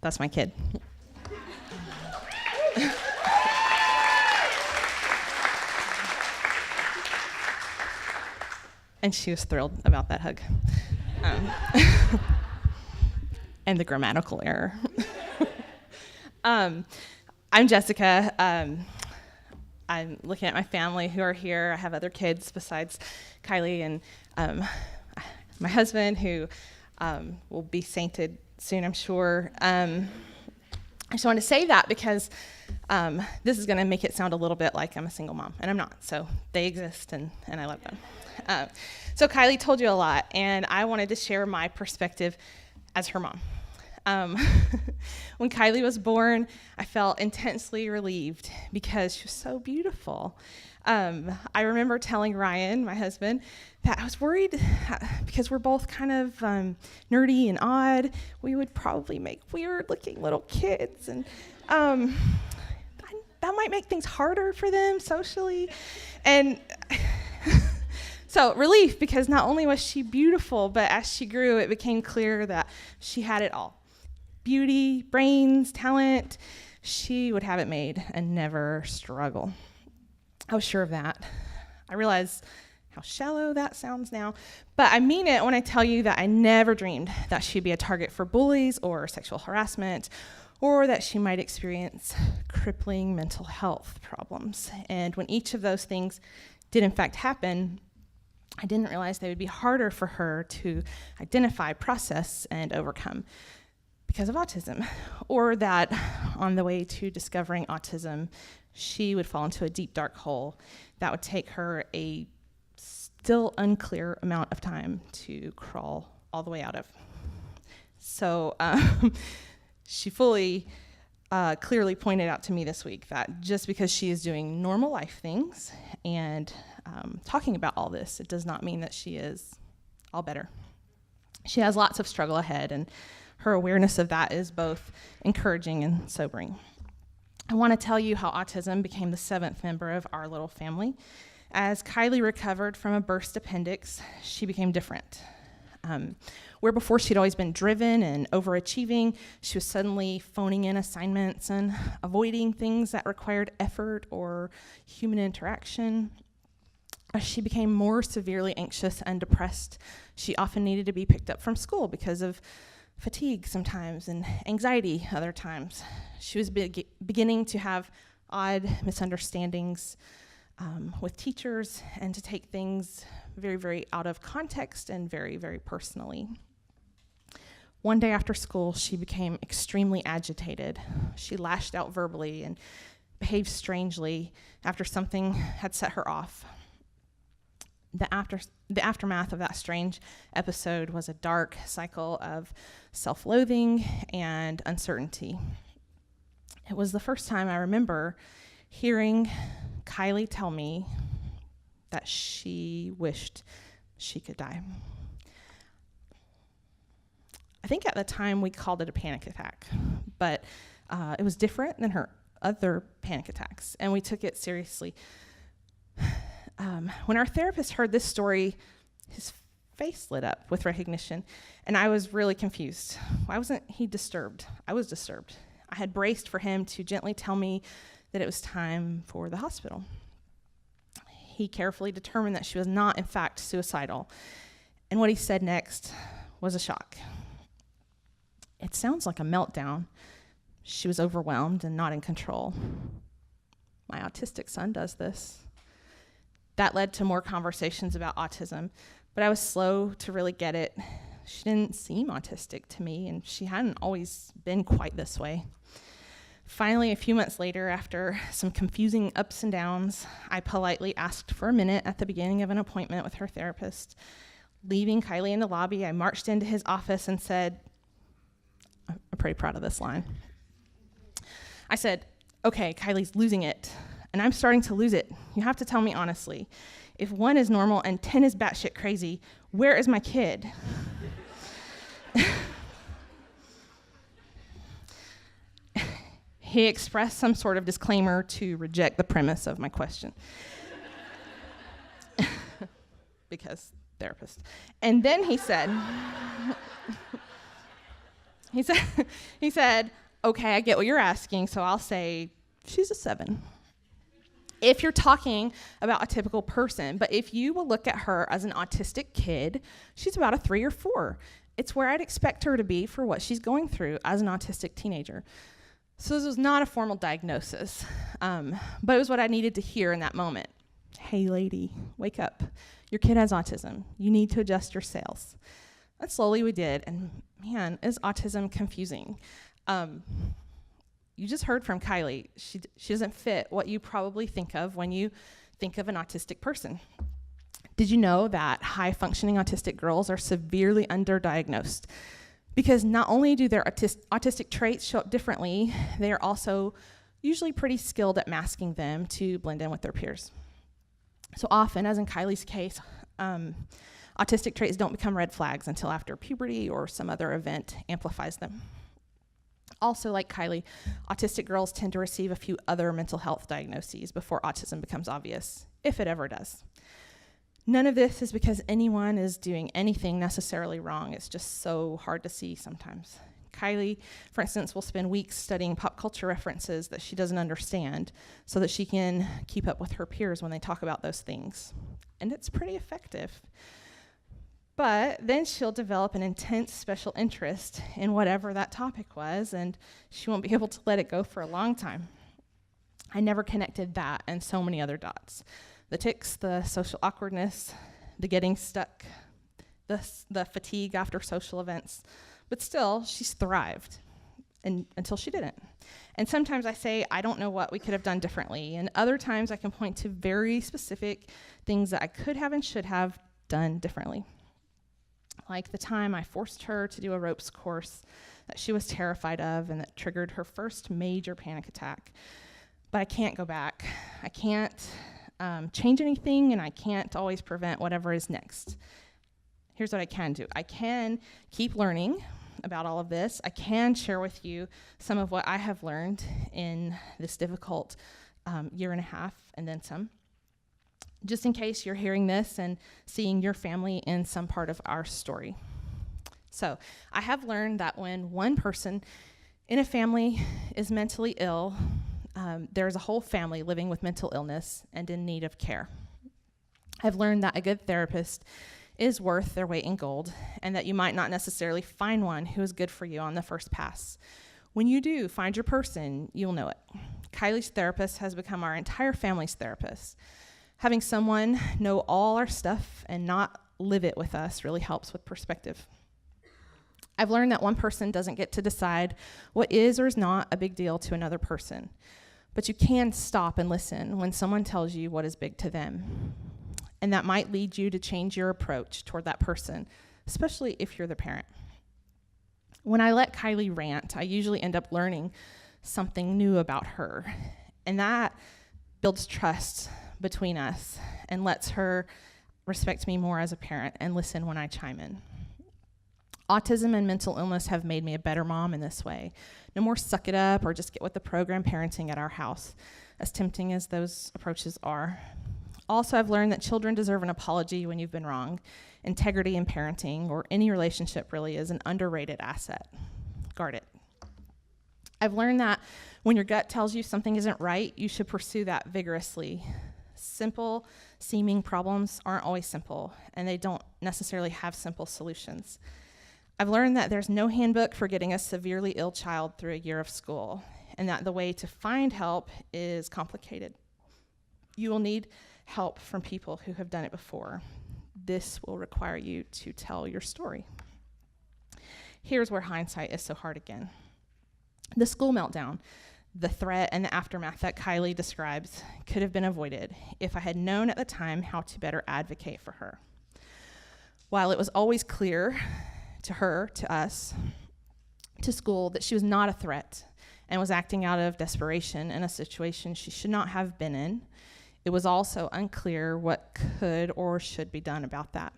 That's my kid. And she was thrilled about that hug. And the grammatical error. I'm Jessica. I'm looking at my family who are here. I have other kids besides Kylie and my husband, who will be sainted soon, I'm sure. I just want to say that because this is going to make it sound a little bit like I'm a single mom, and I'm not. So they exist, and I love them. So Kylie told you a lot, and I wanted to share my perspective as her mom. When Kylie was born, I felt intensely relieved because she was so beautiful. I remember telling Ryan, my husband, that I was worried because we're both kind of nerdy and odd. We would probably make weird-looking little kids, and that might make things harder for them socially. And so relief, because not only was she beautiful, but as she grew, it became clear that she had it all. Beauty, brains, talent. She would have it made and never struggle. I was sure of that. I realize how shallow that sounds now, but I mean it when I tell you that I never dreamed that she'd be a target for bullies or sexual harassment, or that she might experience crippling mental health problems. And when each of those things did in fact happen, I didn't realize they would be harder for her to identify, process, and overcome because of autism, or that on the way to discovering autism, she would fall into a deep, dark hole that would take her a still unclear amount of time to crawl all the way out of. So she clearly pointed out to me this week that just because she is doing normal life things and talking about all this, it does not mean that she is all better. She has lots of struggle ahead, and her awareness of that is both encouraging and sobering. I want to tell you how autism became the seventh member of our little family. As Kylie recovered from a burst appendix, she became different. Where before she'd always been driven and overachieving, she was suddenly phoning in assignments and avoiding things that required effort or human interaction. As she became more severely anxious and depressed, she often needed to be picked up from school because of fatigue sometimes and anxiety other times. She was beginning to have odd misunderstandings with teachers and to take things very, very out of context and very, very personally. One day after school, she became extremely agitated. She lashed out verbally and behaved strangely after something had set her off. The aftermath of that strange episode was a dark cycle of self-loathing and uncertainty. It was the first time I remember hearing Kylie tell me that she wished she could die. I think at the time we called it a panic attack, but it was different than her other panic attacks, and we took it seriously. When our therapist heard this story, his face lit up with recognition, and I was really confused. Why wasn't he disturbed? I was disturbed. I had braced for him to gently tell me that it was time for the hospital. He carefully determined that she was not, in fact, suicidal, and what he said next was a shock. It sounds like a meltdown. She was overwhelmed and not in control. My autistic son does this. That led to more conversations about autism, but I was slow to really get it. She didn't seem autistic to me, and she hadn't always been quite this way. Finally, a few months later, after some confusing ups and downs, I politely asked for a minute at the beginning of an appointment with her therapist. Leaving Kylie in the lobby, I marched into his office and said, I'm pretty proud of this line. I said, "Okay, Kylie's losing it, and I'm starting to lose it. You have to tell me honestly. If 1 is normal and 10 is batshit crazy, where is my kid?" He expressed some sort of disclaimer to reject the premise of my question. Because therapist. And then he said, He said, okay, I get what you're asking, so I'll say she's a 7. If you're talking about a typical person, but if you will look at her as an autistic kid, she's about a 3 or 4. It's where I'd expect her to be for what she's going through as an autistic teenager. So this was not a formal diagnosis, but it was what I needed to hear in that moment. Hey, lady, wake up. Your kid has autism. You need to adjust your sails. And slowly we did, and man, is autism confusing. You just heard from Kylie. She doesn't fit what you probably think of when you think of an autistic person. Did you know that high-functioning autistic girls are severely underdiagnosed? Because not only do their autistic traits show up differently, they are also usually pretty skilled at masking them to blend in with their peers. So often, as in Kylie's case, autistic traits don't become red flags until after puberty or some other event amplifies them. Also, like Kylie, autistic girls tend to receive a few other mental health diagnoses before autism becomes obvious, if it ever does. None of this is because anyone is doing anything necessarily wrong. It's just so hard to see sometimes. Kylie, for instance, will spend weeks studying pop culture references that she doesn't understand so that she can keep up with her peers when they talk about those things. And it's pretty effective. But then she'll develop an intense special interest in whatever that topic was, and she won't be able to let it go for a long time. I never connected that and so many other dots. The tics, the social awkwardness, the getting stuck, the fatigue after social events. But still, she's thrived until she didn't. And sometimes I say, I don't know what we could have done differently. And other times I can point to very specific things that I could have and should have done differently. Like the time I forced her to do a ropes course that she was terrified of and that triggered her first major panic attack. But I can't go back. I can't change anything, and I can't always prevent whatever is next. Here's what I can do. I can keep learning about all of this. I can share with you some of what I have learned in this difficult year and a half and then some. Just in case you're hearing this and seeing your family in some part of our story. So I have learned that when one person in a family is mentally ill, there's a whole family living with mental illness and in need of care. I've learned that a good therapist is worth their weight in gold, and that you might not necessarily find one who is good for you on the first pass. When you do find your person, you'll know it. Kylie's therapist has become our entire family's therapist. Having someone know all our stuff and not live it with us really helps with perspective. I've learned that one person doesn't get to decide what is or is not a big deal to another person, but you can stop and listen when someone tells you what is big to them. And that might lead you to change your approach toward that person, especially if you're the parent. When I let Kylie rant, I usually end up learning something new about her, and that builds trust between us and lets her respect me more as a parent and listen when I chime in. Autism and mental illness have made me a better mom in this way. No more suck it up or just get with the program parenting at our house, as tempting as those approaches are. Also, I've learned that children deserve an apology when you've been wrong. Integrity in parenting, or any relationship really, is an underrated asset. Guard it. I've learned that when your gut tells you something isn't right, you should pursue that vigorously. Simple seeming problems aren't always simple, and they don't necessarily have simple solutions. I've learned that there's no handbook for getting a severely ill child through a year of school, and that the way to find help is complicated. You will need help from people who have done it before. This will require you to tell your story. Here's where hindsight is so hard again. The school meltdown, the threat and the aftermath that Kylie describes could have been avoided if I had known at the time how to better advocate for her. While it was always clear to her, to us, to school that she was not a threat and was acting out of desperation in a situation she should not have been in, it was also unclear what could or should be done about that.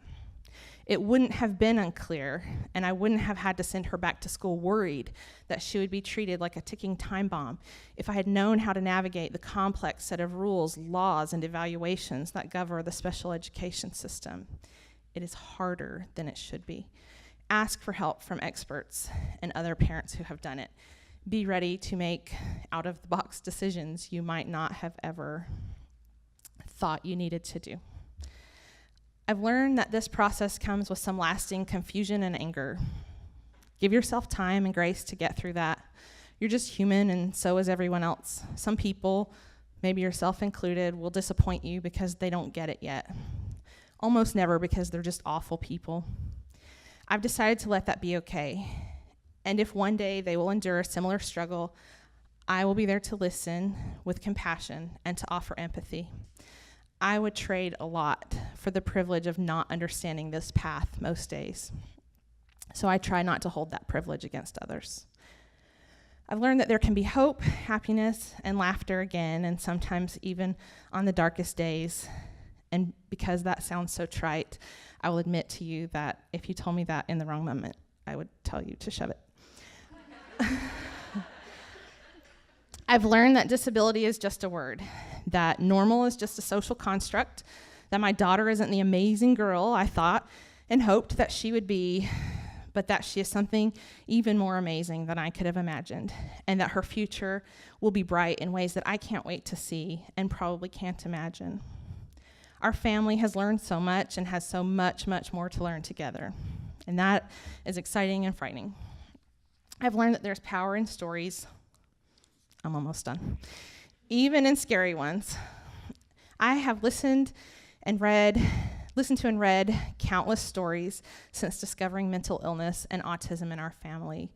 It wouldn't have been unclear, and I wouldn't have had to send her back to school worried that she would be treated like a ticking time bomb if I had known how to navigate the complex set of rules, laws, and evaluations that govern the special education system. It is harder than it should be. Ask for help from experts and other parents who have done it. Be ready to make out-of-the-box decisions you might not have ever thought you needed to do. I've learned that this process comes with some lasting confusion and anger. Give yourself time and grace to get through that. You're just human, and so is everyone else. Some people, maybe yourself included, will disappoint you because they don't get it yet. Almost never because they're just awful people. I've decided to let that be okay. And if one day they will endure a similar struggle, I will be there to listen with compassion and to offer empathy. I would trade a lot for the privilege of not understanding this path most days. So I try not to hold that privilege against others. I've learned that there can be hope, happiness, and laughter again, and sometimes even on the darkest days. And because that sounds so trite, I will admit to you that if you told me that in the wrong moment, I would tell you to shove it. I've learned that disability is just a word, that normal is just a social construct, that my daughter isn't the amazing girl I thought and hoped that she would be, but that she is something even more amazing than I could have imagined, and that her future will be bright in ways that I can't wait to see and probably can't imagine. Our family has learned so much and has so much, much more to learn together, and that is exciting and frightening. I've learned that there's power in stories. I'm almost done. Even in scary ones. I have listened to and read countless stories since discovering mental illness and autism in our family.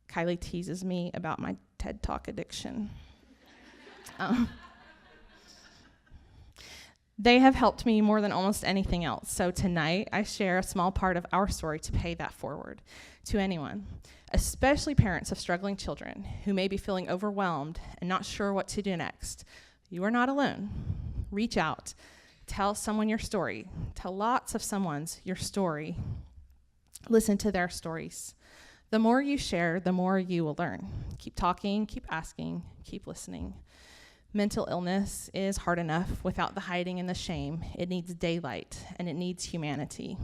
Kylie teases me about my TED Talk addiction. They have helped me more than almost anything else. So tonight, I share a small part of our story to pay that forward to anyone, especially parents of struggling children who may be feeling overwhelmed and not sure what to do next. You are not alone. Reach out. Tell someone your story. Tell lots of someone's your story. Listen to their stories. The more you share, the more you will learn. Keep talking, keep asking, keep listening. Mental illness is hard enough without the hiding and the shame. It needs daylight, and it needs humanity.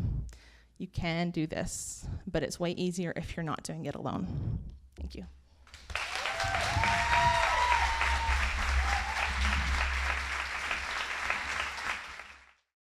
You can do this, but it's way easier if you're not doing it alone. Thank you.